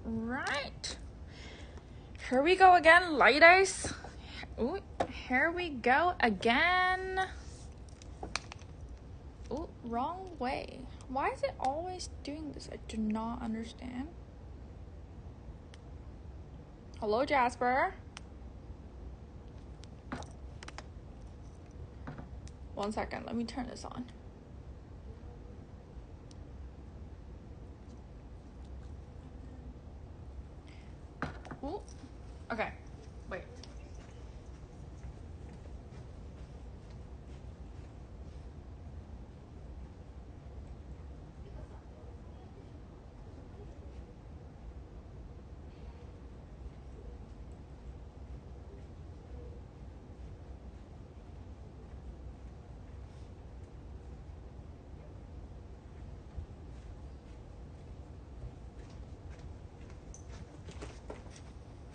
Right. Here we go again, ladies. Ooh, here we go again. Ooh, wrong way. Why is it always doing this? I do not understand. Hello, Jasper. One second, let me turn this on. Ooh. Okay, wait.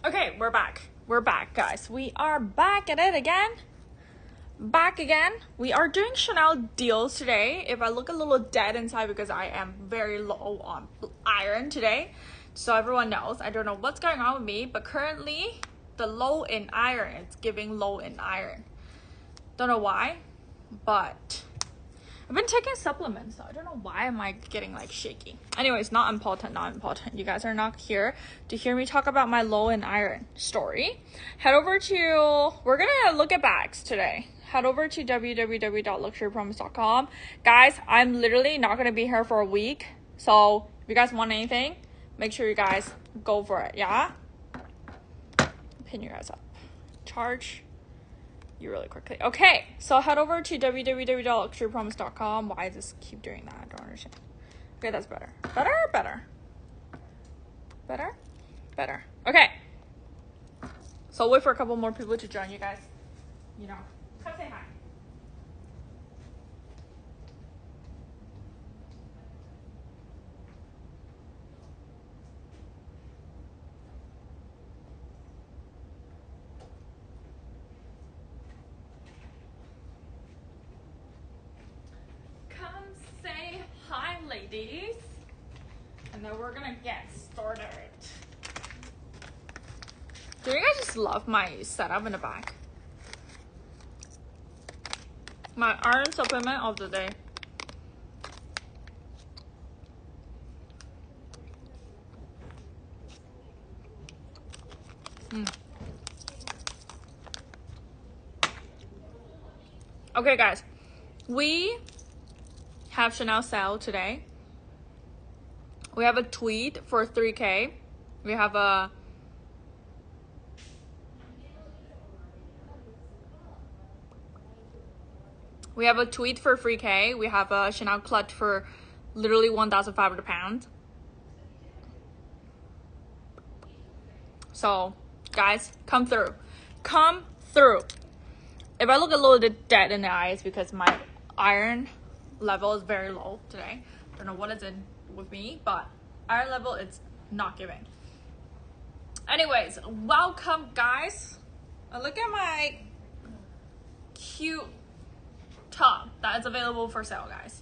Okay, we're back. We're back, guys. We are back at it again. Back again. We are doing Chanel deals today. If I look a little dead inside because I am very low on iron today. So everyone knows. I don't know what's going on with me, but currently the low in iron, it's giving low in iron. Don't know why, but I've been taking supplements, so I don't know why am I getting like shaky. Anyways, not important. You guys are not here to hear me talk about my low in iron story. Head over to, we're gonna look at bags today. Head over to www.luxurypromise.com. Guys, I'm literally not gonna be here for a week. So if you guys want anything, make sure you guys go for it, yeah? Pin you guys up. Charge you really quickly. Okay, so head over to www.luxurypromise.com. Why does this keep doing that? I don't understand. Okay, that's better. Better. Okay. So wait for a couple more people to join you guys. You know, come say hi. Come say hi, ladies. And then we're gonna get started. Do you guys just love my setup in the back? My iron supplement of the day. Okay, guys. We have Chanel sale today. We have a tweet for 3K. We have a tweet for 3K. We have a Chanel clutch for literally 1,500 pounds. So, guys, come through. Come through. If I look a little bit dead in the eyes because my iron level is very low today. Don't know what is in with me, but iron level it's not giving. Anyways, welcome, guys. Look at my cute top that is available for sale, guys.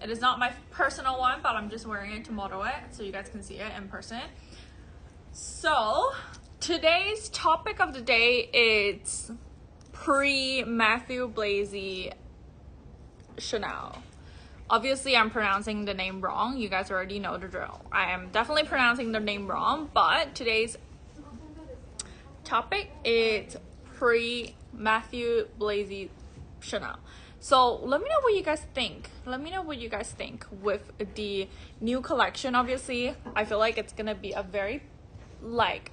It is not my personal one, but I'm just wearing it to model it so you guys can see it in person. So today's topic of the day is pre-Matthew Blazy Chanel. Obviously I'm pronouncing the name wrong. You guys already know the drill. I am definitely pronouncing the name wrong, but today's topic is pre-Matthew Blazy Chanel. So let me know what you guys think. Let me know what you guys think with the new collection. Obviously, I feel like it's gonna be a very, like,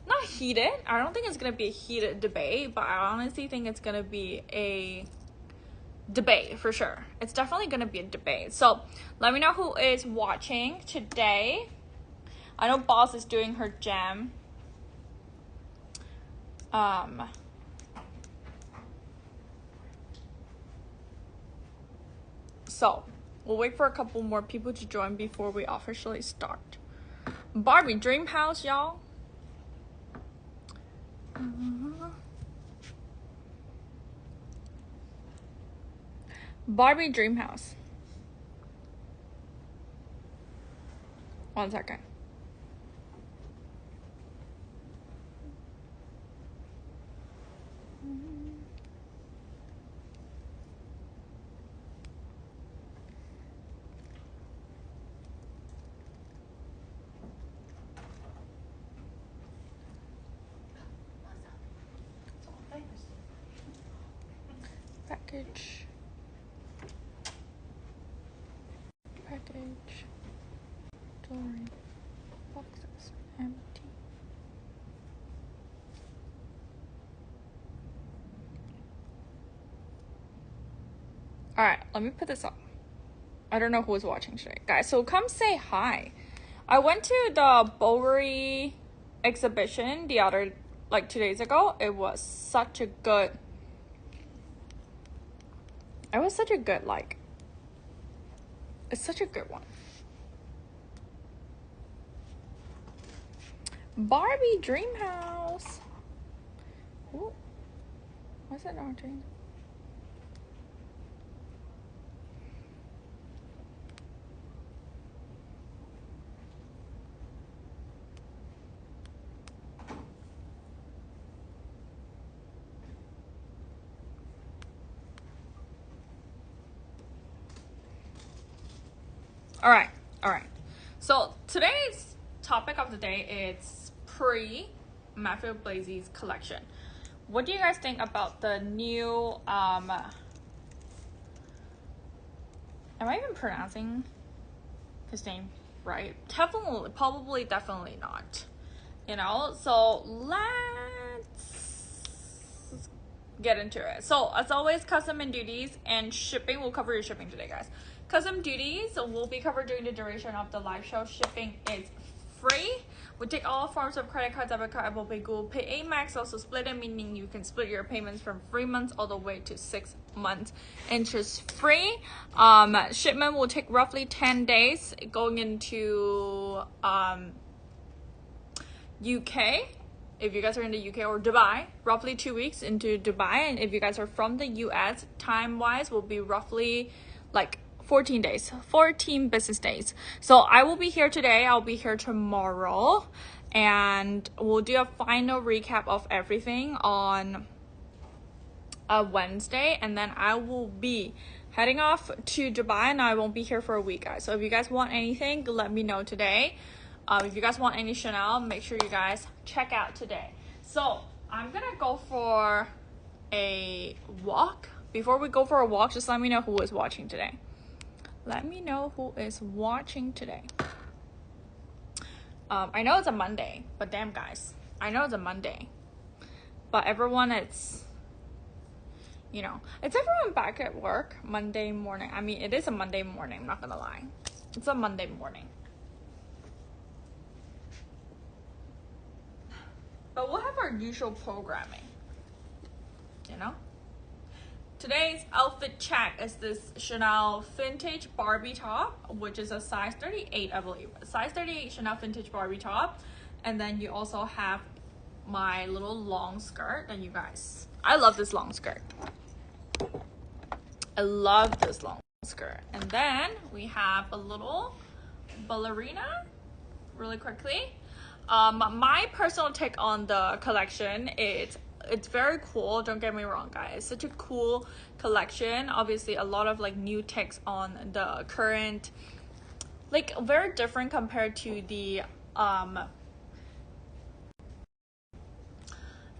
not heated. I don't think it's gonna be a heated debate, but I honestly think it's gonna be a debate for sure. It's definitely gonna be a debate. So let me know who is watching today. I know Boss is doing her jam. So we'll wait for a couple more people to join before we officially start. Barbie Dream House, y'all. Barbie Dream House. One second. package. Package. Jewelry. Boxes. Empty. Alright, let me put this up. I don't know who is watching today. Guys, so come say hi. I went to the Bowery exhibition the other, like 2 days ago. It was such a good, it's such a good one. Barbie Dream House. Ooh. What's it not doing? All right. So today's topic of the day is pre-Matthew Blazy's collection. What do you guys think about the new, am I even pronouncing his name right? Definitely not. You know, so let's get into it. So as always, custom and duties and shipping, we'll cover your shipping today, guys. Custom duties will be covered during the duration of the live show. Shipping is free. We take all forms of credit card, debit card, Apple Pay, Google Pay, Amex. Also split it, meaning you can split your payments from 3 months all the way to 6 months interest free. Shipment will take roughly 10 days going into UK. If you guys are in the UK, or Dubai, roughly 2 weeks into Dubai. And if you guys are from the US, time wise will be roughly like 14 days, 14 business days. So I will be here today, I'll be here tomorrow, and we'll do a final recap of everything on a Wednesday, and then I will be heading off to Dubai, and I won't be here for a week, guys. So if you guys want anything, let me know today. If you guys want any Chanel, make sure you guys check out today. So I'm gonna go for a walk. Before we go for a walk, just let me know who is watching today. Let me know who is watching today. I know it's a Monday, but damn, guys, I know it's a Monday, but everyone, it's, you know, it's everyone back at work Monday morning. I mean, it is a Monday morning, I'm not gonna lie. It's a Monday morning. But we'll have our usual programming, you know? Today's outfit check is this Chanel vintage Barbie top, which is a size 38, I believe. Size 38 Chanel vintage Barbie top. And then you also have my little long skirt. And you guys, I love this long skirt. I love this long skirt. And then we have a little ballerina, really quickly. My personal take on the collection, it's very cool, don't get me wrong, guys. Such a cool collection. Obviously a lot of like new takes on the current, like very different compared to the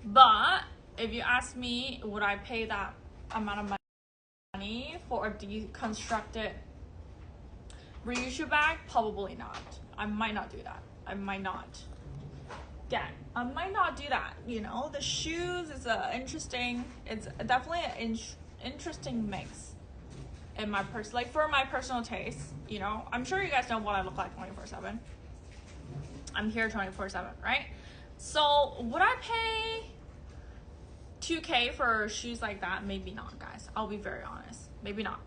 but if you ask me, would I pay that amount of money for a deconstructed reissue bag? Probably not. I might not do that. I might not do that, you know. The shoes is it's definitely an interesting mix in my for my personal taste, you know. I'm sure you guys know what I look like 24/7. I'm here 24/7, right? So would I pay $2K for shoes like that? Maybe not, guys. I'll be very honest. Maybe not.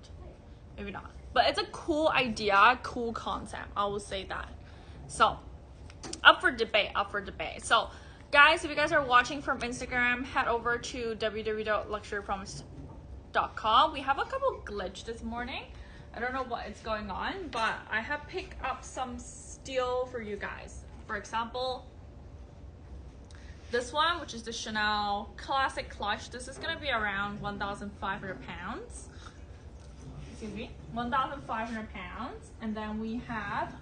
But it's a cool idea, cool concept. I will say that. So up for debate. So guys, if you guys are watching from Instagram, head over to www.luxurypromise.com. We have a couple glitch this morning. I don't know what is going on, but I have picked up some steal for you guys. For example, this one, which is the Chanel Classic Clutch. This is gonna be around 1,500 pounds. Excuse me, 1,500 pounds. And then we have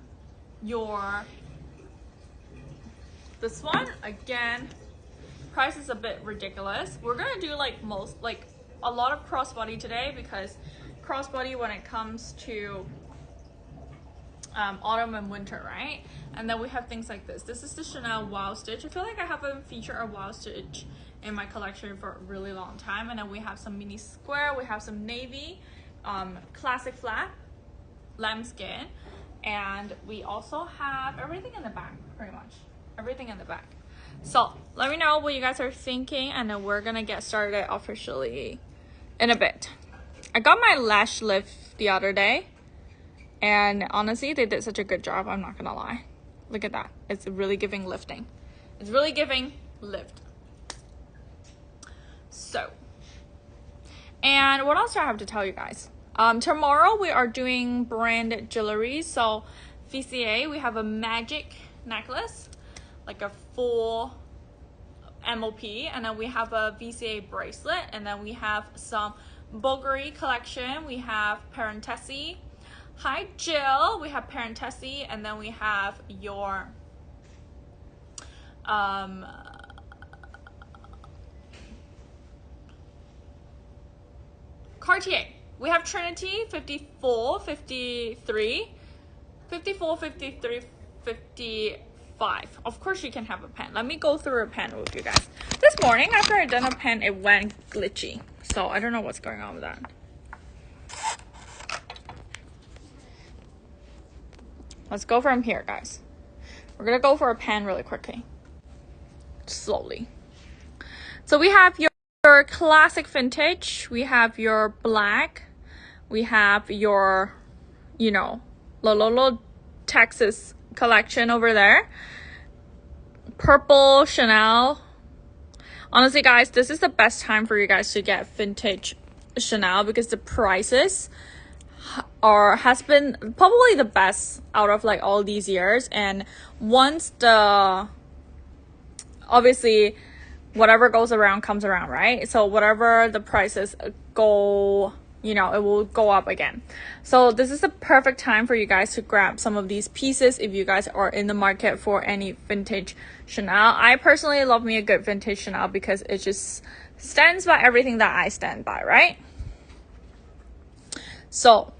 this one, again, price is a bit ridiculous. We're gonna do like a lot of crossbody today because crossbody when it comes to autumn and winter, right? And then we have things like this. This is the Chanel Wow Stitch. I feel like I haven't featured a Wow Stitch in my collection for a really long time. And then we have some mini square, we have some navy, classic flat, lambskin, and we also have everything in the back, pretty much everything in the back. So let me know what you guys are thinking, and then we're gonna get started officially in a bit. I got my lash lift the other day, and honestly they did such a good job, I'm not gonna lie. Look at that, it's really giving lifting. It's really giving lift. So, and what else do I have to tell you guys? Tomorrow we are doing brand jewelry. So VCA, we have a magic necklace, like a full MOP, and then we have a VCA bracelet, and then we have some Bulgari collection. We have Parentesi. Hi Jill, we have Parentesi, and then we have your Cartier. We have Trinity 54, 53, 54, 53, 55. Of course you can have a pen. Let me go through a pen with you guys. This morning after I done a pen, it went glitchy. So I don't know what's going on with that. Let's go from here, guys. We're gonna go for a pen really quickly. Slowly. So we have your classic vintage, we have your black, we have your, you know, Lololo Texas collection over there. Purple Chanel. Honestly, guys, this is the best time for you guys to get vintage Chanel because the prices has been probably the best out of like all these years. And once obviously whatever goes around comes around, right? So whatever the prices go, you know, it will go up again. So this is the perfect time for you guys to grab some of these pieces if you guys are in the market for any vintage Chanel. I personally love me a good vintage Chanel because it just stands by everything that I stand by, right? So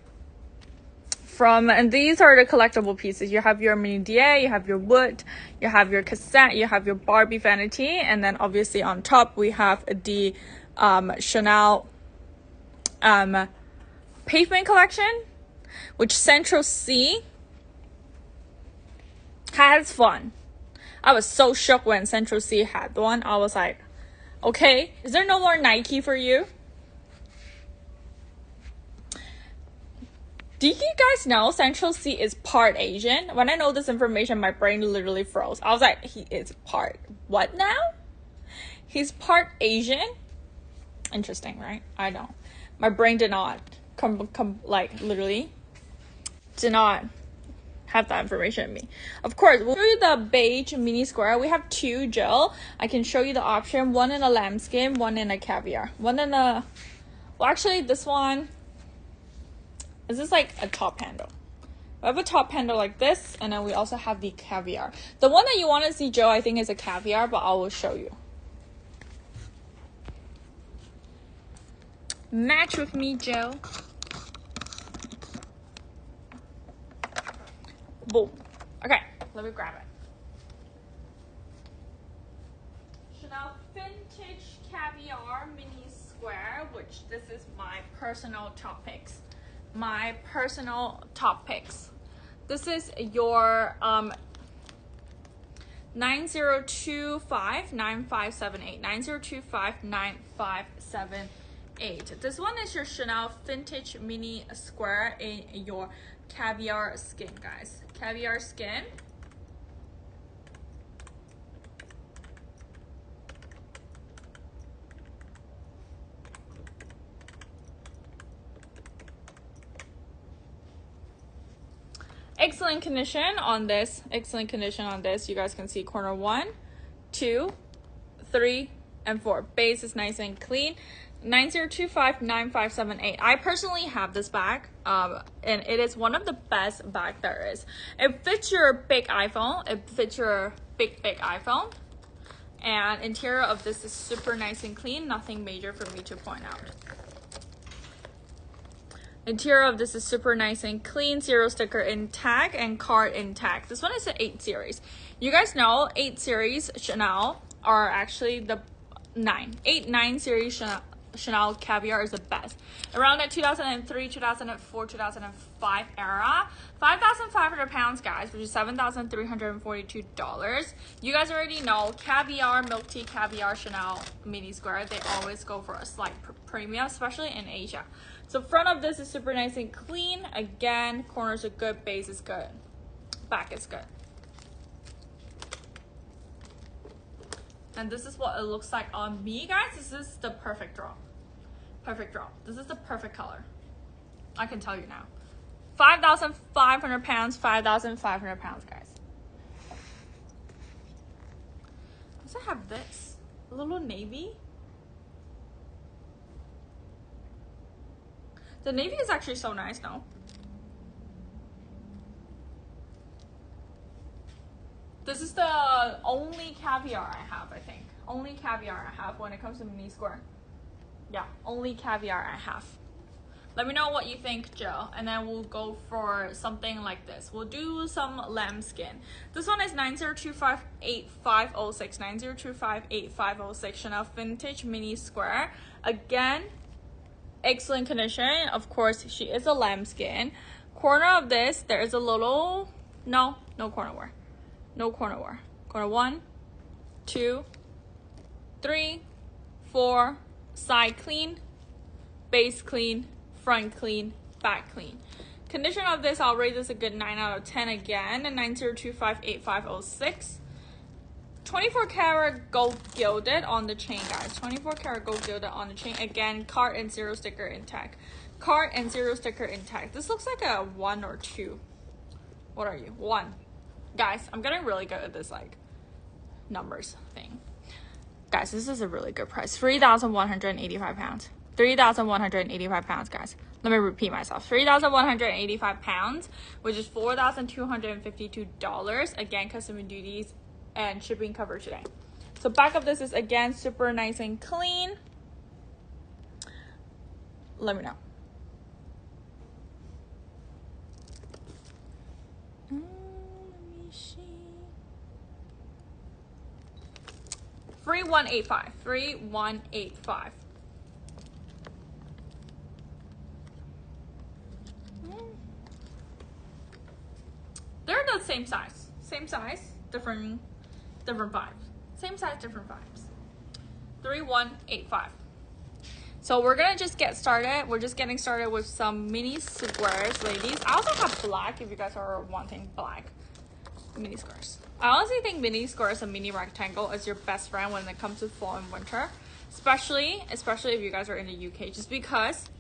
and these are the collectible pieces. You have your mini DA, you have your wood, you have your cassette, you have your Barbie vanity, and then obviously on top we have the Chanel pavement collection, which Central C has fun. I was so shocked when Central C had one. I was like, okay, is there no more Nike for you? Do you guys know Central C is part Asian? When I know this information, my brain literally froze. I was like, he is part what now? He's part Asian? Interesting, right? I know. My brain did not like literally did not have that information in me. Of course, we'll show you the beige mini square. We have two gel. I can show you the option. One in a lambskin, one in a caviar. One in a, well actually this one, this is like a top handle. We have a top handle like this, and then we also have the caviar. The one that you want to see, Joe, I think is a caviar, but I will show you. Match with me, Joe. Boom. Okay, let me grab it. Chanel Vintage Caviar Mini Square, which this is my personal top picks. My personal top picks. This is your 9025 9578 9025 9578. This one is your Chanel Vintage Mini Square in your caviar skin, guys. Caviar skin. Excellent condition on this. Excellent condition on this. You guys can see corner 1, 2, 3, and 4. Base is nice and clean. 9025 9578. I personally have this bag, and it is one of the best bag there is. It fits your big iPhone. It fits your big iPhone. And interior of this is super nice and clean, nothing major for me to point out. Interior of this is super nice and clean, zero sticker intact and card intact. This one is an 8 series. You guys know 8 series Chanel are actually the 9 series Chanel Caviar is the best. Around that 2003, 2004, 2005 era. 5,500 pounds, guys, which is $7,342. You guys already know caviar, milk tea, caviar, Chanel mini square. They always go for a slight premium, especially in Asia. So front of this is super nice and clean. Again, corners are good, base is good, back is good. And this is what it looks like on me, guys. This is the perfect drop. Perfect drop. This is the perfect color. I can tell you now. 5,500 pounds, 5,500 pounds, guys. Does it have this? A little navy? The navy is actually so nice, no? This is the only caviar I have, I think. Only caviar I have when it comes to mini square. Yeah, only caviar I have. Let me know what you think, Jill, and then we'll go for something like this. We'll do some lambskin. This one is 90258506, 90258506 Chanel Vintage Mini Square. Again, excellent condition. Of course, she is a lambskin. Corner of this, there is a little, no corner wear. No corner wear. Corner 1, 2, 3, 4, side clean, base clean, front clean, back clean. Condition of this, I'll rate this a good 9 out of 10 again. 90258506. 24 karat gold gilded on the chain, guys. 24 karat gold gilded on the chain. Again, card and zero sticker intact. Card and zero sticker intact. This looks like a 1 or 2. What are you? 1. Guys, I'm getting really good at this like numbers thing. Guys, this is a really good price. 3,185 pounds. 3,185 pounds, guys. Let me repeat myself. 3,185 pounds, which is $4,252. Again, customs and duties and shipping covered today. So back of this is again super nice and clean. Let me know. Let me see. 3185. 3185. They're the same size. Same size, different vibes. Same size, different vibes. 3185. So we're gonna just get started. We're just getting started with some mini squares, ladies. I also have black if you guys are wanting black mini squares. I honestly think mini squares and mini rectangle is your best friend when it comes to fall and winter, especially if you guys are in the UK. Just because,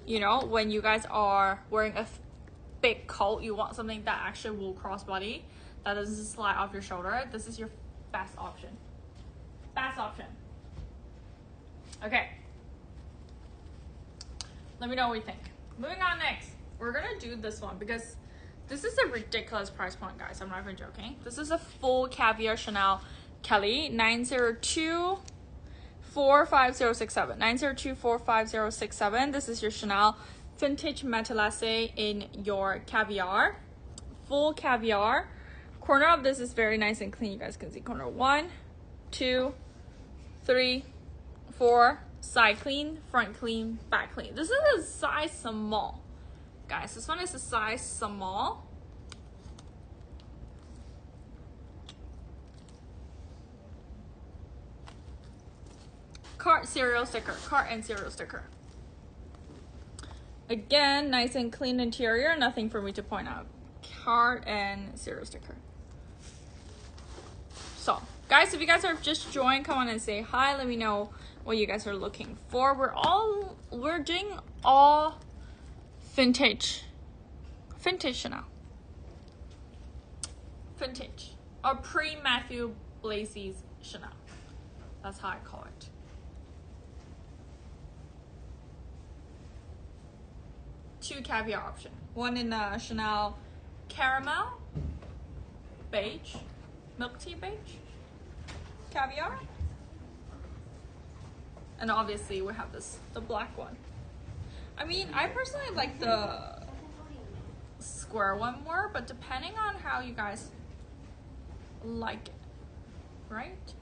you know, when you guys are wearing a big coat, you want something that actually will crossbody, that doesn't slide off your shoulder. This is your best option. Best option. Okay. Let me know what you think. Moving on next, we're gonna do this one because this is a ridiculous price point, guys. I'm not even joking. This is a full caviar Chanel Kelly 902-45067. 902-45067. This is your Chanel vintage matelasse in your caviar. Full caviar. Corner of this is very nice and clean. You guys can see corner 1, 2, 3, 4. Side clean, front clean, back clean. This is a size small, guys. This one is a size small. Cart serial sticker, cart and serial sticker. Again, nice and clean interior. Nothing for me to point out. Cart and serial sticker. So, guys, if you guys are just joined, come on and say hi. Let me know what you guys are looking for. We're doing all vintage Chanel, vintage or pre-Matthew Blazy's Chanel. That's how I call it. Two caviar option. One in Chanel caramel beige, milk tea beige. caviar. And obviously we have the black one. I mean, I personally like the square one more, but depending on how you guys like it, right?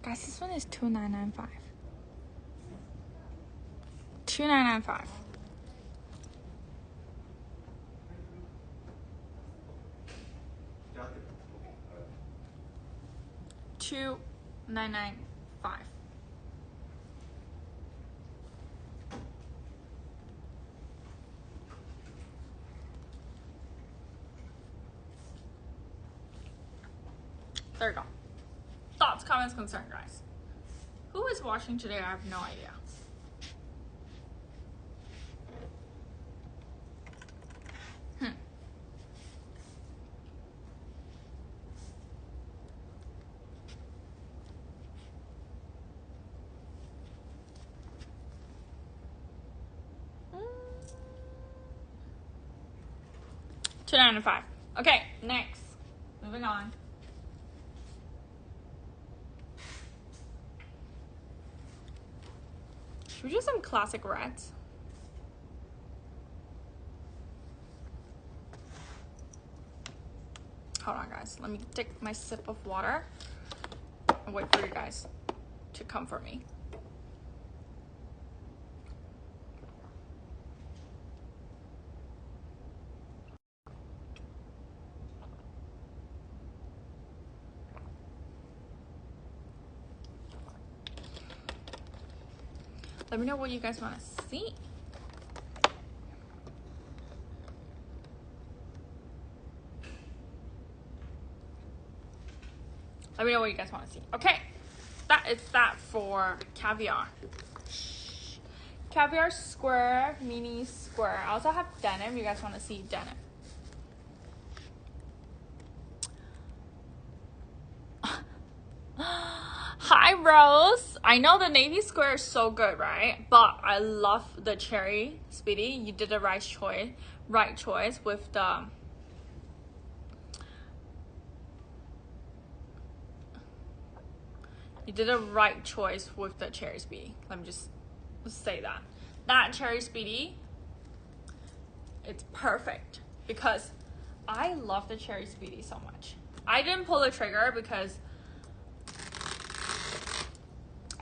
Guys, this one is $2,995. $2,995. $2,995. There you go. Thoughts, comments, concern, guys. Who is watching today? I have no idea. $2,995. Okay, next. Moving on. Should we do some classic reds? Hold on, guys. Let me take my sip of water and wait for you guys to come for me. Let me know what you guys want to see. Let me know what you guys want to see. Okay, that is that for caviar. Caviar square, mini square. I also have denim. You guys want to see denim. Hi, Rose. I know the navy square is so good, right? But I love the cherry, Speedy. You did the right choice. Right choice with the. You did a right choice with the cherry, Speedy. Let me just say that. That cherry, Speedy. It's perfect because I love the cherry, Speedy so much. I didn't pull the trigger because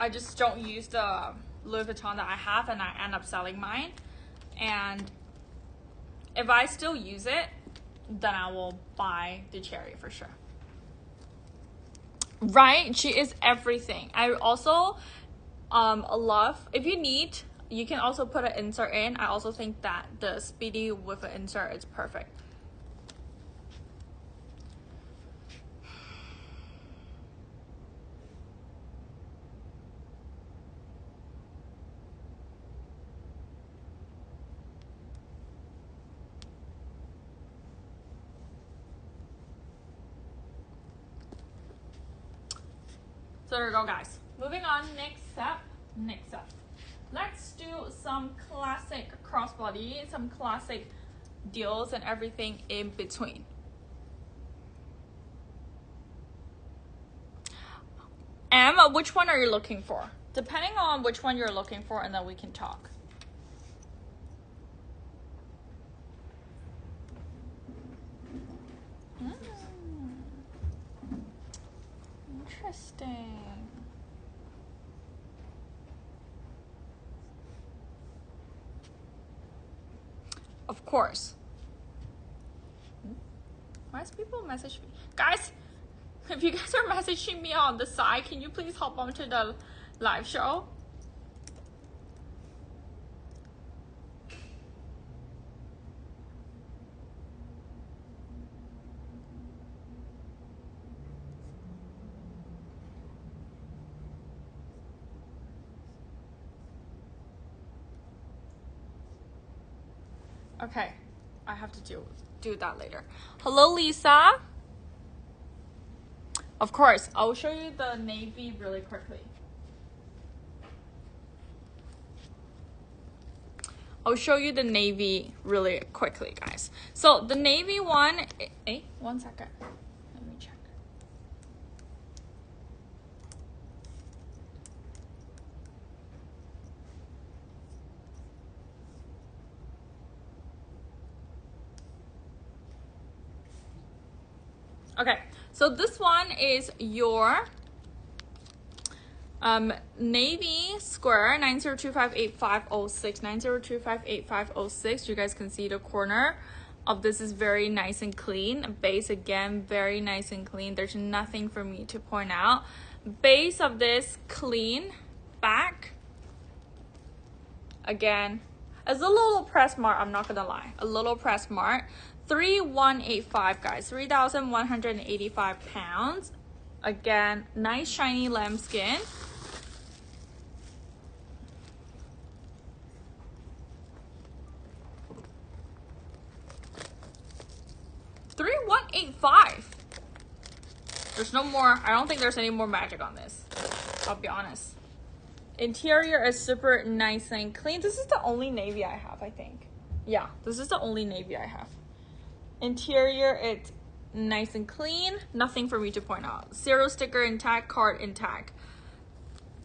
I just don't use the Louis Vuitton that I have, and I end up selling mine. And if I still use it, then I will buy the cherry for sure. Right? She is everything. I also love, if you need, you can also put an insert in. I also think that the Speedy with an insert is perfect. So there we go, guys. Moving on, next up. Let's do some classic crossbody, some classic deals and everything in between. Which one are you looking for? Depending on which one you're looking for, and then we can talk. Interesting. Of course. Why is people message me? Guys, if you guys are messaging me on the side, can you please hop onto the live show? Okay, I have to do that later. Hello, Lisa. Of course, I'll show you the navy really quickly. I'll show you the navy really quickly, guys. So the navy one, one second. Let Okay, so this one is your navy square 90258506 90258506. You guys can see the corner of this is very nice and clean. Base again, very nice and clean. There's nothing for me to point out. Base of this clean. Back again as a little press mark, I'm not gonna lie, a little press mark. 3185 guys, 3,185 pounds. Again, nice shiny lambskin. $3,185. There's no more. I don't think there's any more magic on this. I'll be honest. Interior is super nice and clean. This is the only navy I have, I think. Yeah, this is the only navy I have. Interior, it's nice and clean. Nothing for me to point out. Zero sticker intact, card intact.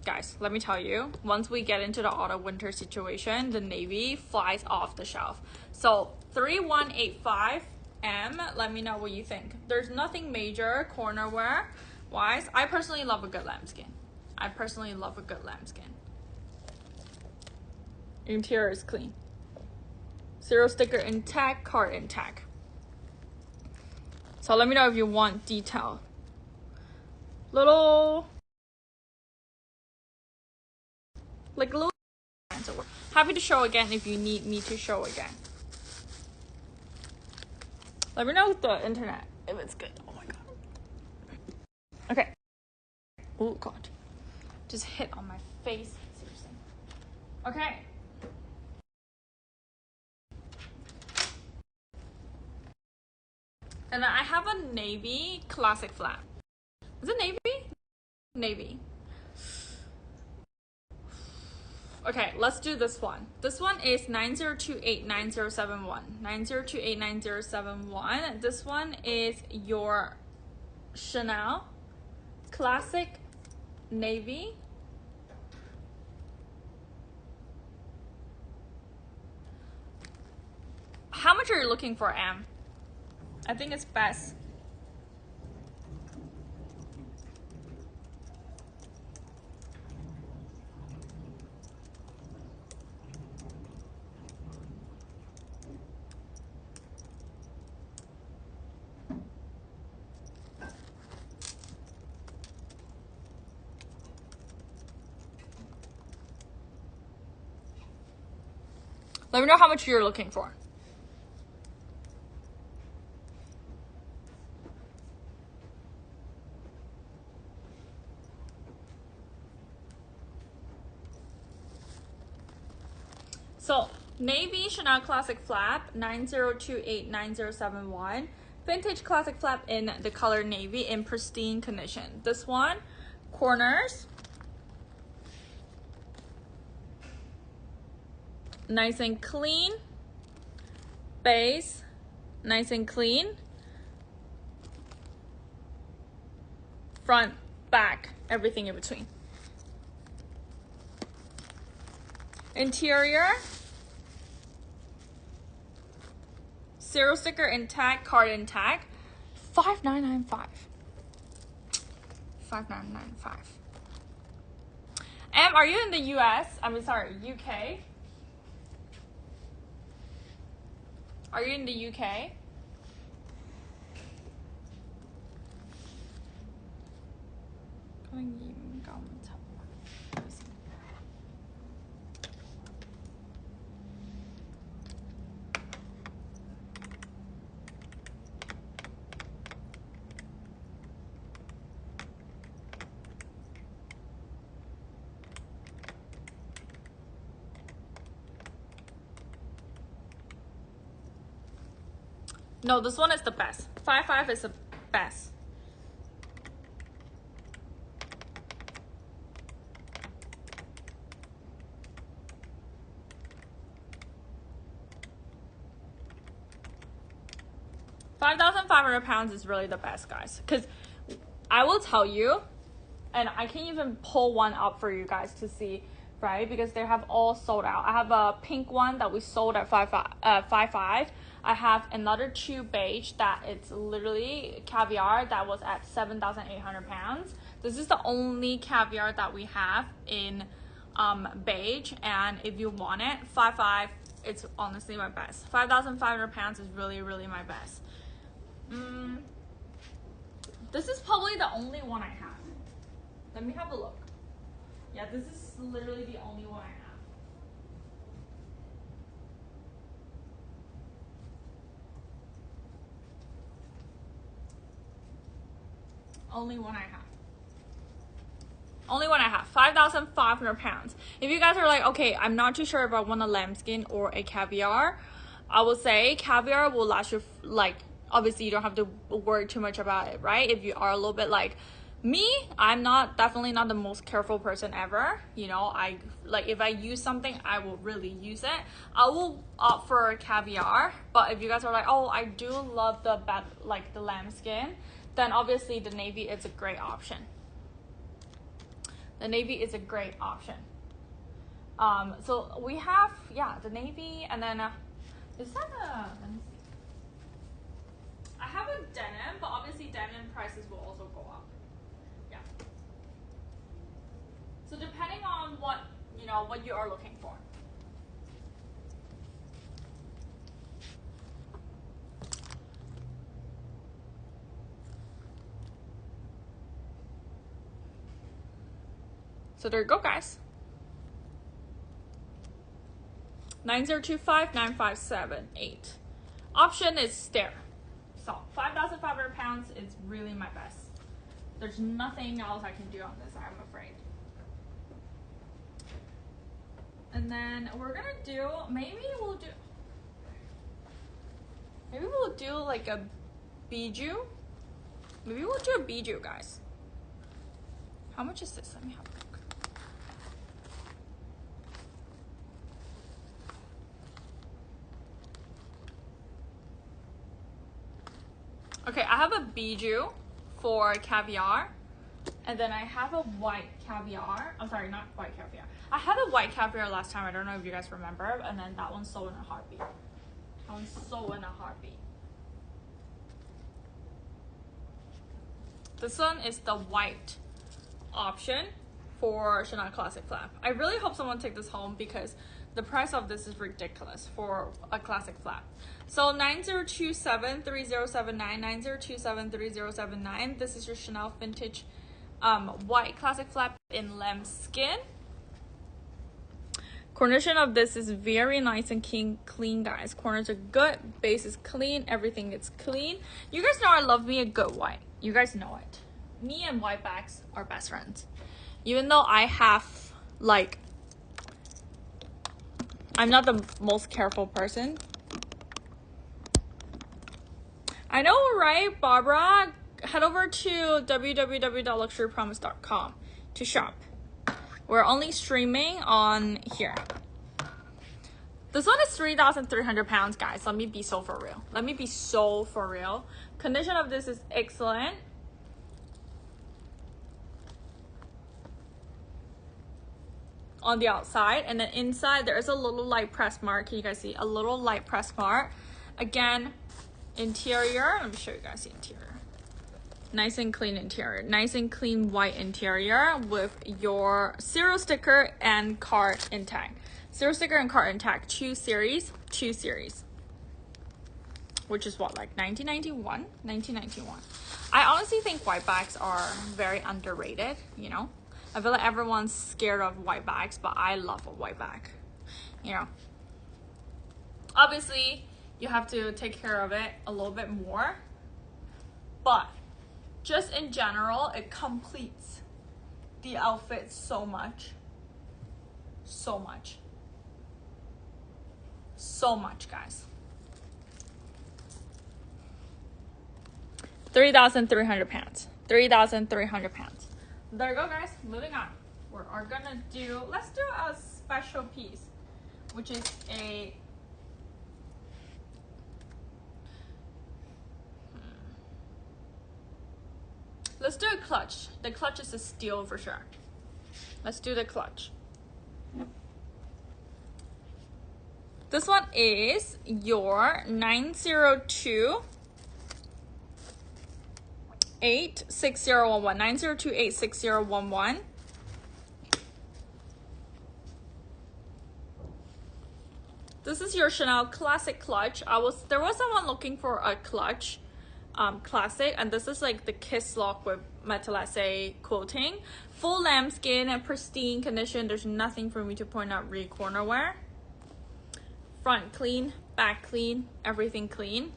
Guys, let me tell you, once we get into the autumn winter situation, the navy flies off the shelf. So 3185M, let me know what you think. There's nothing major corner wear wise. I personally love a good lambskin. Interior is clean. Zero sticker intact, card intact. So let me know if you want detail. Little happy to show again if you need me to show again. Let me know with the internet if it's good. Oh my god. Okay. Oh god. Just hit on my face. Seriously. Okay. And then I have a navy classic flat. Is it navy? Navy. Okay, let's do this one. This one is 90289071. 90289071. This one is your Chanel classic navy. How much are you looking for, Am? I think it's best. Let me know how much you're looking for. So, navy Chanel classic flap, 90289071. Vintage classic flap in the color navy in pristine condition. This one, corners. Nice and clean. Base, nice and clean. Front, back, everything in between. Interior, zero sticker intact, card intact. 5995. 5995. Are you in the US? UK? Are you in the UK? No, this one is the best. 55 is the best. £5,500 is really the best, guys. Because I will tell you, and I can even pull one up for you guys to see right? Because they have all sold out. I have a pink one that we sold at 5.5. I have another 2 beige that it's literally caviar that was at 7,800 pounds. This is the only caviar that we have in beige, and if you want it, 5.5, it's honestly my best. 5,500 pounds is really, really my best. This is probably the only one I have. Let me have a look. Yeah, this is literally the only one I have. Only one I have. Only one I have. 5,500 pounds. If you guys are like, okay, I'm not too sure if I want a lambskin or a caviar, I will say caviar will last you, like, obviously you don't have to worry too much about it, right? If you are a little bit like me, I'm definitely not the most careful person ever. You know, I like, if I use something, I will really use it. I will opt for caviar, but if you guys are like, oh, I do love the lambskin, then obviously the navy is a great option. The navy is a great option. So we have, yeah, the navy, and then is that let me see. I have a denim, but obviously denim prices will also go up. Yeah. So depending on what you are looking for. So there you go, guys. 90259578. Option is there. So 5,500 pounds is really my best. There's nothing else I can do on this, I'm afraid. And then we're gonna do, maybe we'll do like a bijou. Maybe we'll do a bijou, guys. How much is this? Let me have a look. Okay, I have a bijou for caviar, and then I have a white caviar. I'm sorry, not white caviar. I had a white caviar last time. I don't know if you guys remember, and then that one's sold in a heartbeat. That one's sold in a heartbeat. This one is the white option for Chanel Classic Flap. I really hope someone take this home because the price of this is ridiculous for a classic flap. So 90273079, 90273079. This is your Chanel vintage white classic flap in lambskin. Condition of this is very nice and clean, guys. Corners are good, base is clean, everything is clean. You guys know I love me a good white. You guys know it. Me and white bags are best friends. Even though I have, like, I'm not the most careful person. I know, right, Barbara? Head over to www.luxurypromise.com to shop. We're only streaming on here. This one is 3,300 pounds, guys. Let me be so for real. Let me be so for real. Condition of this is excellent. On the outside, and then inside there is a little light press mark. Can you guys see a little light press mark? Again, interior, let me show you guys the interior. Nice and clean interior, nice and clean white interior with your serial sticker and card intact. Serial sticker and card intact, two series, which is what, like 1991. I honestly think white bags are very underrated, you know. I feel like everyone's scared of white bags, but I love a white bag, you know. Obviously, you have to take care of it a little bit more, but just in general, it completes the outfit so much, guys. 3,300 pounds. 3,300 pounds. There you go, guys. Moving on. We are gonna do, let's do a special piece, which is a let's do a clutch. The clutch is a steal for sure. Let's do the clutch. This one is your 902-86011. 902-86011. This is your Chanel classic clutch. There was someone looking for a clutch classic, and this is like the kiss lock with metallese quilting, full lambskin and pristine condition. There's nothing for me to point out re corner wear. Front clean, back clean, everything clean.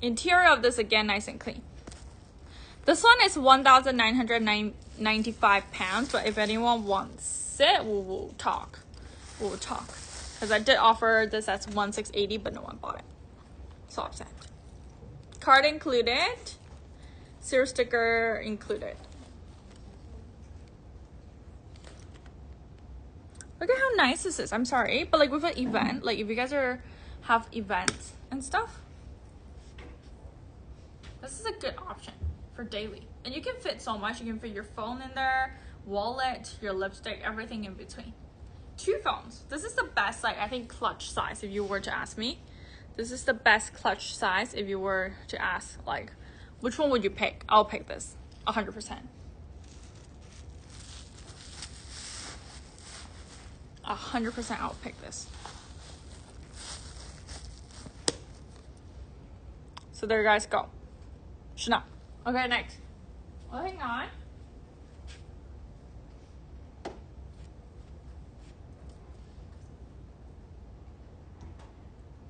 Interior of this again nice and clean. This one is 1,995 pounds, but if anyone wants it, we'll talk. We'll talk, because I did offer this as 1,680, but no one bought it. So upset. Card included, serial sticker included. Look at how nice this is. I'm sorry, but like with an event, like if you guys have events and stuff, this is a good option for daily. And you can fit so much. You can fit your phone in there, wallet, your lipstick, everything in between. 2 phones. This is the best, like I think, clutch size if you were to ask me. This is the best clutch size if you were to ask, like, which one would you pick? I'll pick this 100%. 100% I'll pick this. So there you guys go. Chanel. Okay, next. Oh, hang on.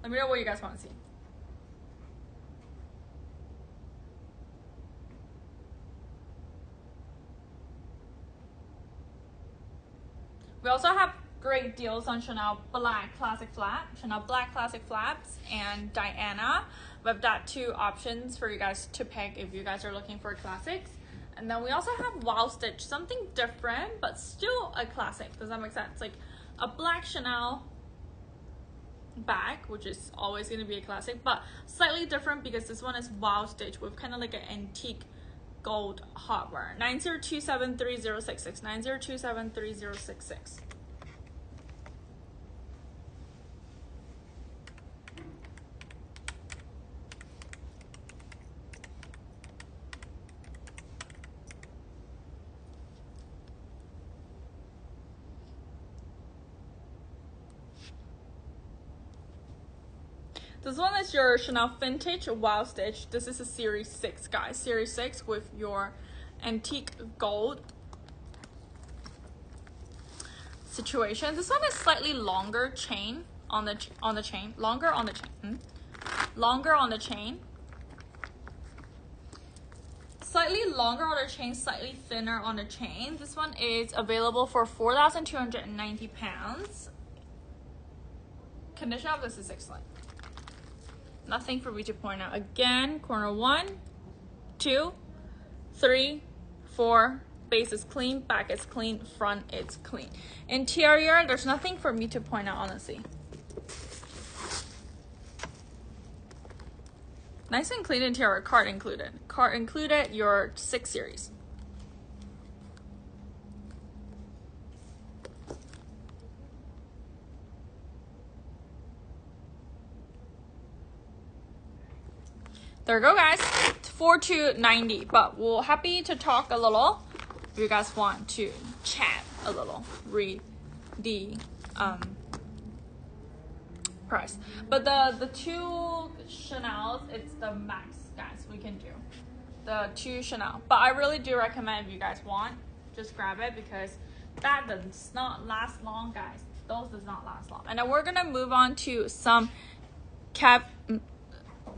Let me know what you guys want to see. We also have great deals on Chanel Black Classic Flat, Chanel Black Classic Flats, and Diana. We've got 2 options for you guys to pick if you guys are looking for classics. And then we also have Wild Stitch, something different, but still a classic. Does that make sense? Like a black Chanel bag, which is always going to be a classic, but slightly different because this one is Wild Stitch with kind of like an antique gold hardware. 902730066. 902730066. This one is your Chanel Vintage Wild Stitch. This is a Series 6, guys. Series 6 with your antique gold situation. This one is slightly longer chain on the chain. Longer on the chain. Longer on the chain. Slightly longer on the chain, slightly thinner on the chain. This one is available for 4,290 pounds. Condition of this is excellent. Nothing for me to point out. Again, corner 1, 2, 3, 4. Base is clean, back is clean, front is clean. Interior, there's nothing for me to point out, honestly. Nice and clean interior, card included. Card included, your 6 series. There you go, guys. 4,290. But we're happy to talk a little if you guys want to chat a little. Read the price. But the 2 Chanels, it's the max, guys, we can do. The 2 Chanel. But I really do recommend if you guys want, just grab it because that does not last long, guys. Those does not last long. And then we're gonna move on to some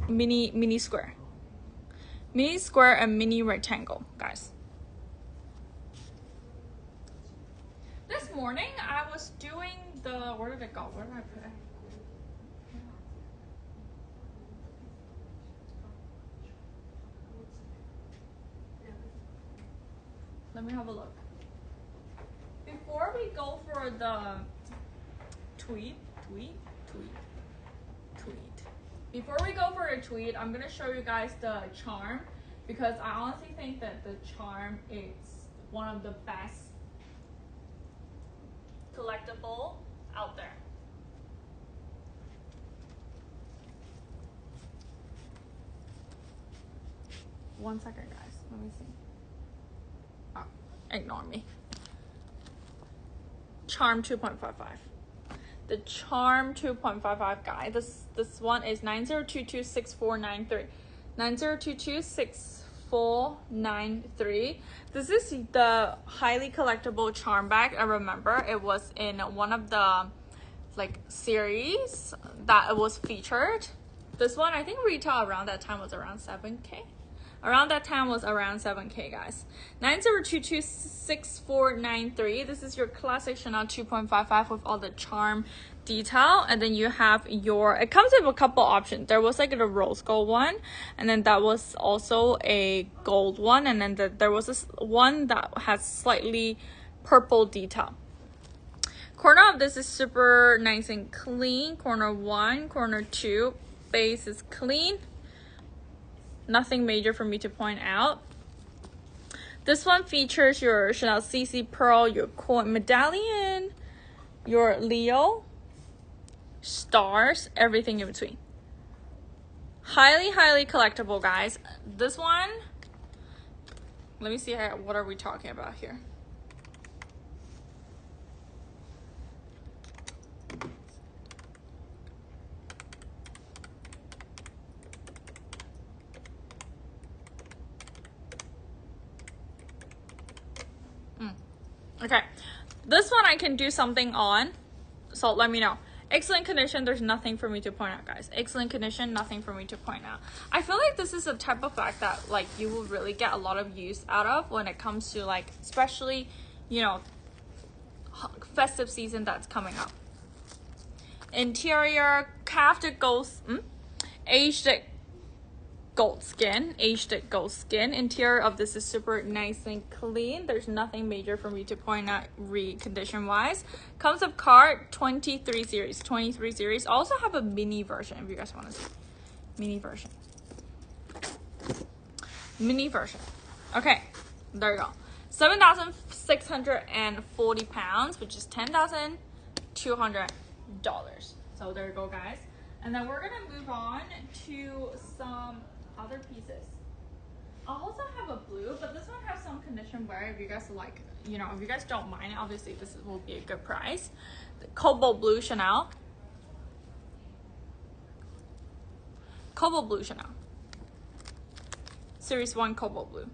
mini square and mini rectangle, guys. This morning I was doing where did it go? Where did I put it? Let me have a look. Before we go for the tweet. Before we go for a tweet, I'm gonna show you guys the charm because I honestly think that the charm is one of the best collectible out there. 1 second, guys. Let me see. Oh, ignore me. Charm 2.55. The Charm 2.55 guy. This one is 90226493. 90226493. This is the highly collectible charm bag. I remember it was in one of the like series that it was featured. This one I think retail around that time was around 7K. Around that time was around 7K, guys. 90226493. This is your classic Chanel 2.55 with all the charm detail. And then you have your, it comes with a couple options. There was like the rose gold one, and then that was also a gold one, and then there was this one that has slightly purple detail. Corner of this is super nice and clean. Corner 1, corner 2, base is clean. Nothing major for me to point out. This one features your Chanel CC Pearl, your coin medallion, your Leo, stars, everything in between. Highly, highly collectible, guys. This one, let me see here, what are we talking about here? Okay, this one I can do something on, so let me know. Excellent condition, there's nothing for me to point out, guys. Excellent condition, nothing for me to point out. I feel like this is a type of bag that like you will really get a lot of use out of when it comes to like, especially, you know, festive season that's coming up. Interior, crafted gold, aged gold skin. Interior of this is super nice and clean. There's nothing major for me to point out recondition wise. Comes with card 23 series. Also have a mini version if you guys want to see. Mini version. Okay, there you go. 7,640 pounds, which is $10,200. So there you go, guys. And then we're gonna move on to some other pieces. I'll also have a blue, but this one has some condition wear if you guys like, you know, if you guys don't mind, obviously this will be a good price. The Cobalt Blue Chanel. Series 1 Cobalt Blue.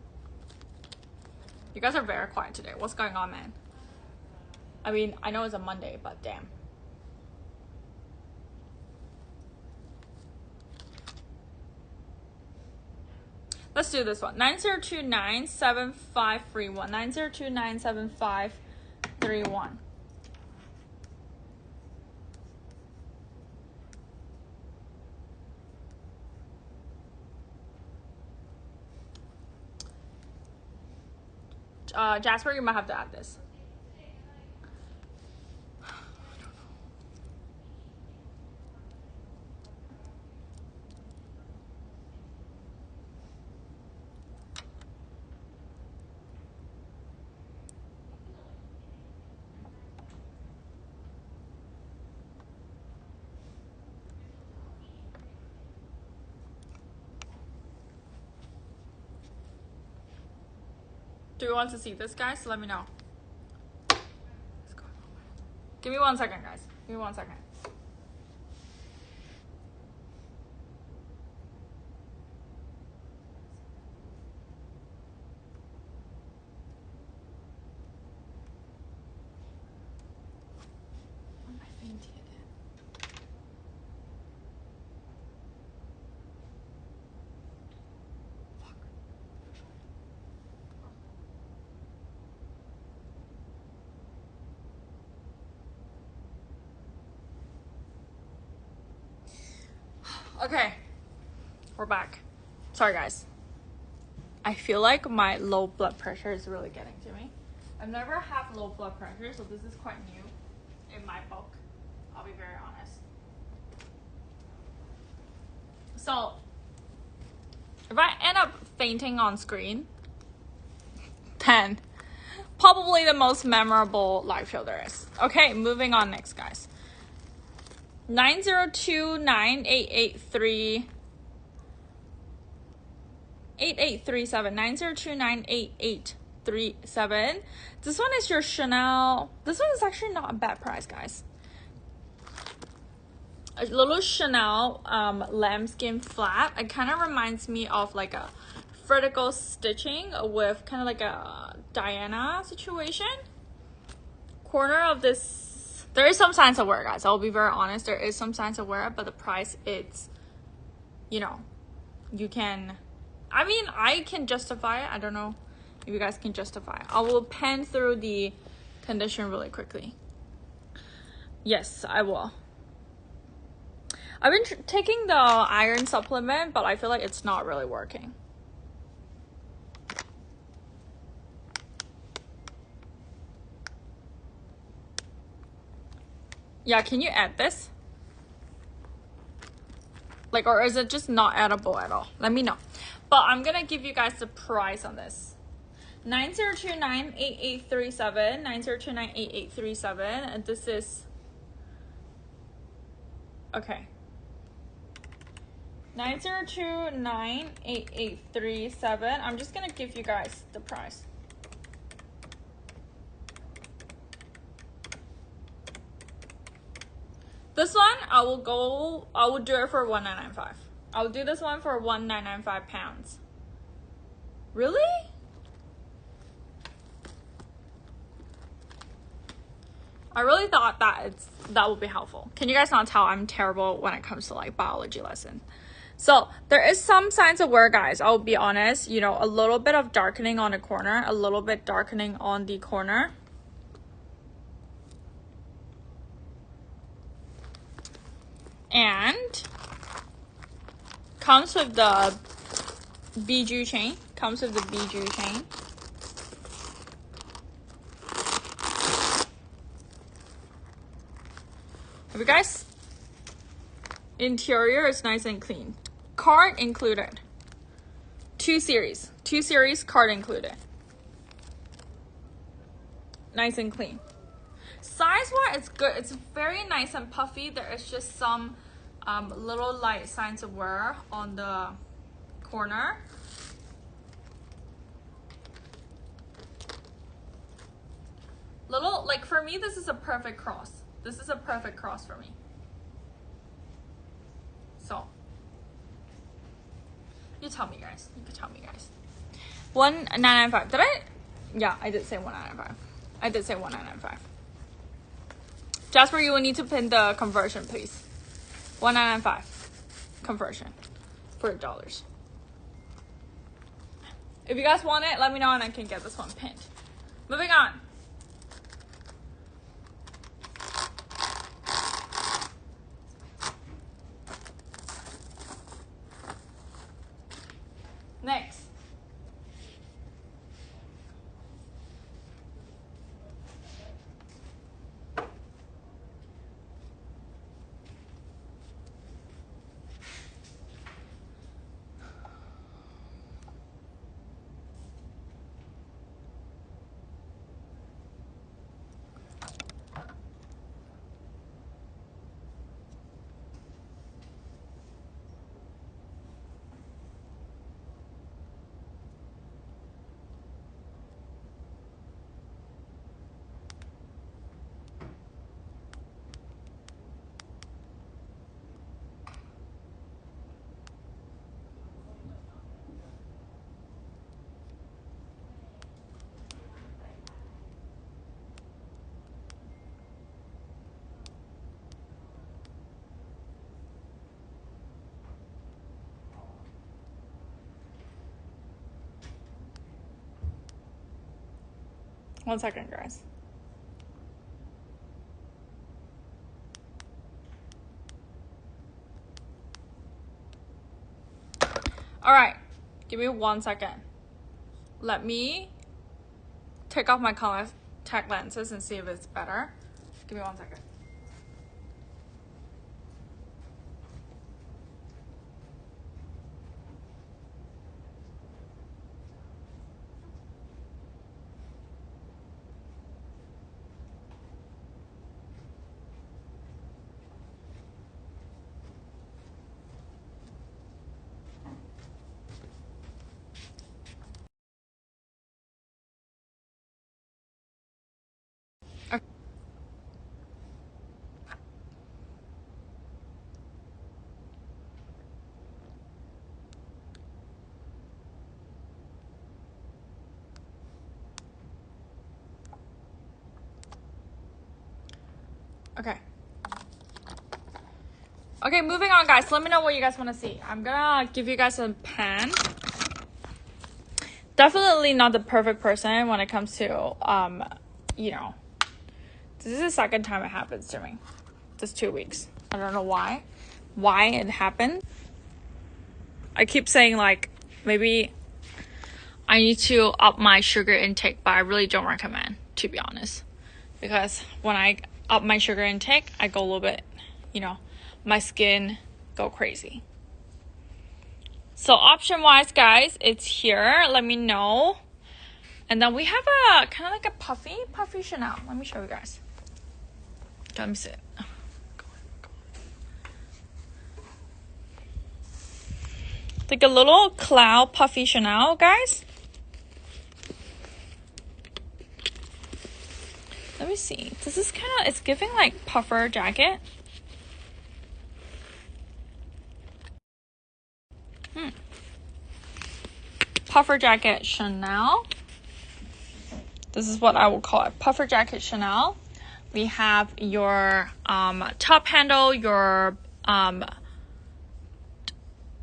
You guys are very quiet today. What's going on, man? I mean, I know it's a Monday, but damn. Let's do this one. 90297531. 90297531. Jasper, you might have to add this. Do you want to see this, guys? Let me know. Give me 1 second, guys. Give me 1 second. Okay, we're back. Sorry, guys. I feel like my low blood pressure is really getting to me. I've never had low blood pressure, so this is quite new in my book. I'll be very honest. So, if I end up fainting on screen, then probably the most memorable live show there is. Okay, moving on next, guys. 9029883883. 8837. 90298837. This one is your Chanel. This one is actually not a bad price, guys. A little Chanel lambskin flat. It kind of reminds me of like a vertical stitching with kind of like a Diana situation. Corner of this, there is some signs of wear, guys. I'll be very honest, there is some signs of wear, but the price, it's, you know, you can, I mean, I can justify it. I don't know if you guys can justify it. I will pen through the condition really quickly. Yes, I will. I've been taking the iron supplement, but I feel like it's not really working. Yeah, can you add this? Like, or is it just not edible at all? Let me know. But I'm gonna give you guys the price on this. 90298837. 90298837. And this is, okay, 90298837. I'm just gonna give you guys the price. This one, I will do it for $1995. I'll do this one for £1995. Really? I really thought that would be helpful. Can you guys not tell I'm terrible when it comes to like biology lesson? So there is some signs of wear, guys. I'll be honest, you know, a little bit of darkening on the corner, a little bit darkening on the corner. And comes with the bijou chain. Comes with the bijou chain. Have you guys? Interior is nice and clean. Card included. Two series, card included. Nice and clean. Size-wise, it's good. It's very nice and puffy. There is just some little light signs of wear on the corner. Little, like for me, this is a perfect cross. This is a perfect cross for me. So, you tell me, guys. You can tell me, guys. $1995. Did I? Yeah, I did say $1995. I did say $1995. Jasper, you will need to pin the conversion, please. $1995 conversion for dollars. If you guys want it, let me know and I can get this one pinned. Moving on. Next. One second, guys. All right, give me 1 second. Let me take off my contact lenses and see if it's better. Give me 1 second. Okay. Okay, moving on, guys. Let me know what you guys want to see. I'm gonna give you guys a pen. Definitely not the perfect person when it comes to, you know, this is the second time it happens to me. This 2 weeks. I don't know why it happened. I keep saying, like, maybe I need to up my sugar intake, but I really don't recommend, to be honest. Because when I up my sugar intake, I go a little bit, you know, my skin go crazy. So option wise, guys, it's here. Let me know. And then we have a kind of like a puffy Chanel. Let me show you guys. Let me sit. Like a little cloud puffy Chanel, guys. Let me see. This is kind of, it's giving like puffer jacket. Puffer jacket Chanel. This is what I will call it. Puffer jacket Chanel. We have your top handle, your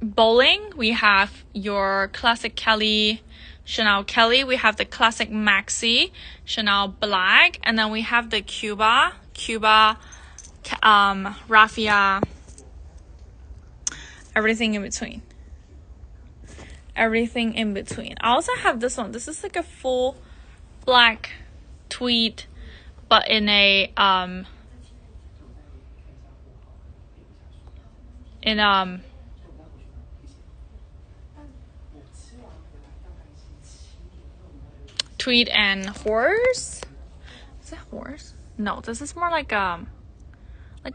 bowling. We have your classic Kelly, Chanel Kelly. We have the classic maxi, Chanel black. And then we have the Cuba, raffia, everything in between. Everything in between. I also have this one. This is like a full black tweed, but in a tweed and horse. Is it horse? No, this is more like a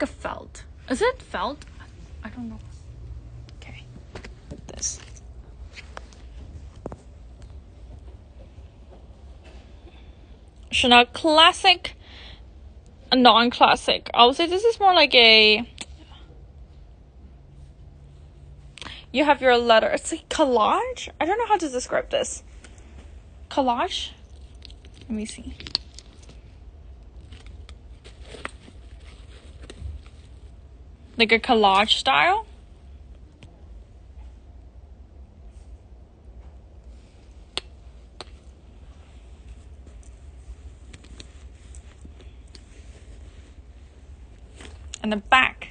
felt. Is it felt? I don't know. Okay, this. Chanel classic, non-classic. I would say this is more like a. You have your letter. It's like collage. I don't know how to describe this. Collage. Let me see. Like a collage style. And the back.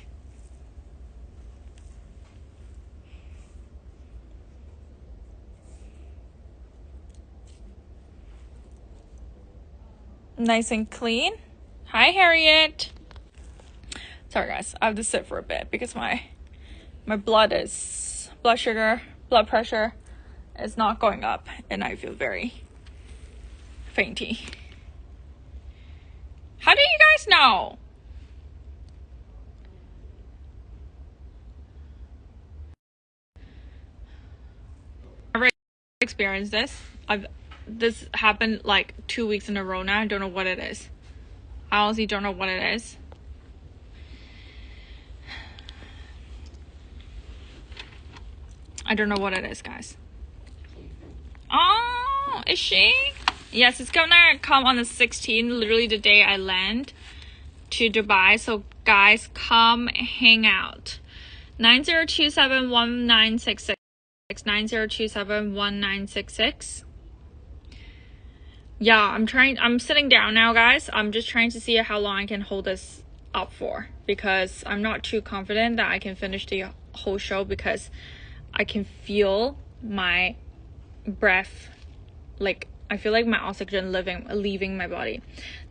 Nice and clean. Hi, Harriet. Sorry, guys. I have to sit for a bit because my blood pressure is not going up, and I feel very fainty. How do you guys know? I've experienced this. This happened like 2 weeks in a row now. I don't know what it is. I honestly don't know what it is. I don't know what it is, guys. Oh, is she? Yes, it's gonna come on the 16th, literally the day I land to Dubai. So guys, come hang out. 90271966. 90271966. Yeah, I'm sitting down now, guys. I'm just trying to see how long I can hold this up for, because I'm not too confident that I can finish the whole show, because I can feel my breath, like I feel like my oxygen leaving my body.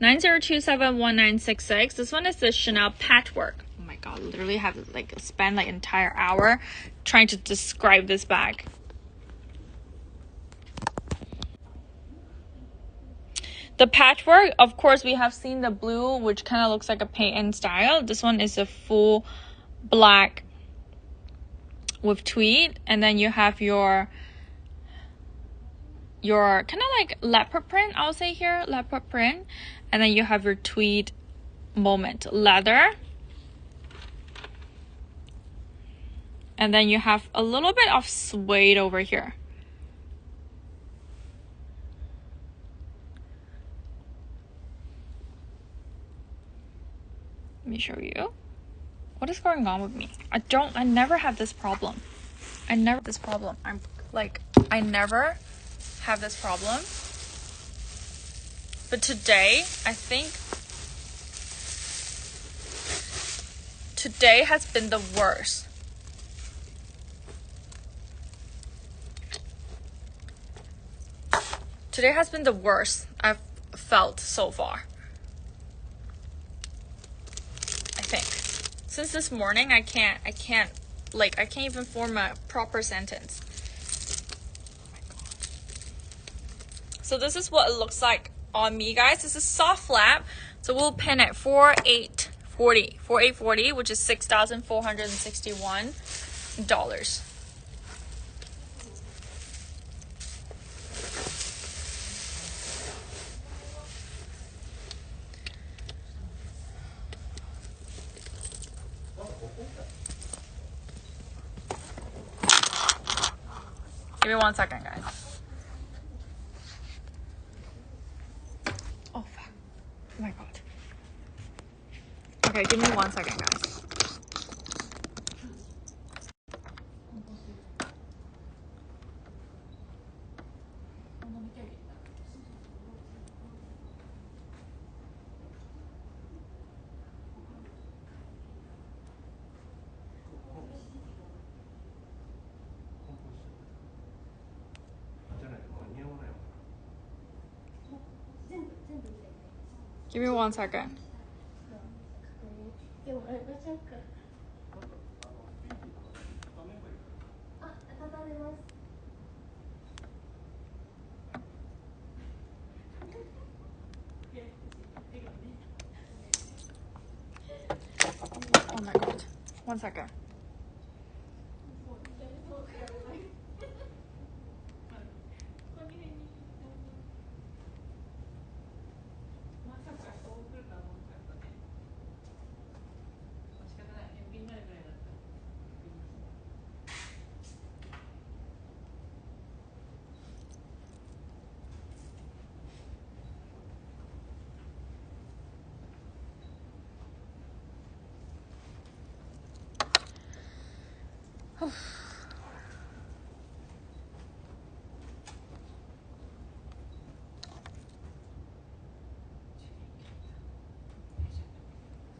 90271966. This one is the Chanel patchwork. Oh my god, literally have to like spend like an entire hour trying to describe this bag. The patchwork, of course, we have seen the blue, which kind of looks like a paint style. This one is a full black with tweed, and then you have your kind of like leopard print, I'll say here, leopard print, and then you have your tweed moment leather, and then you have a little bit of suede over here. me show you. What is going on with me? I never have this problem. I never have this problem. I never have this problem. But today, I think today has been the worst. Today has been the worst I've felt so far. I think. Since this morning, I can't even form a proper sentence. Oh my God. So this is what it looks like on me, guys. This is soft flap. So we'll pin it 4840, which is $6,461. Give me 1 second, guys. Oh, fuck. Oh my God. Okay, give me 1 second, guys. Give me 1 second. Oh my God. 1 second.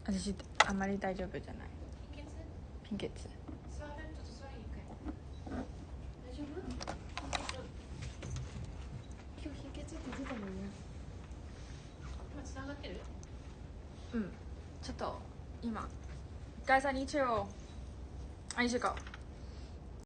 私あまり大丈夫じゃない。貧血。座ってちょっとそれいいかい。大丈夫？今日貧血って出たもんね。今繋がってる？うん。ちょっと今。Guys, I need to go.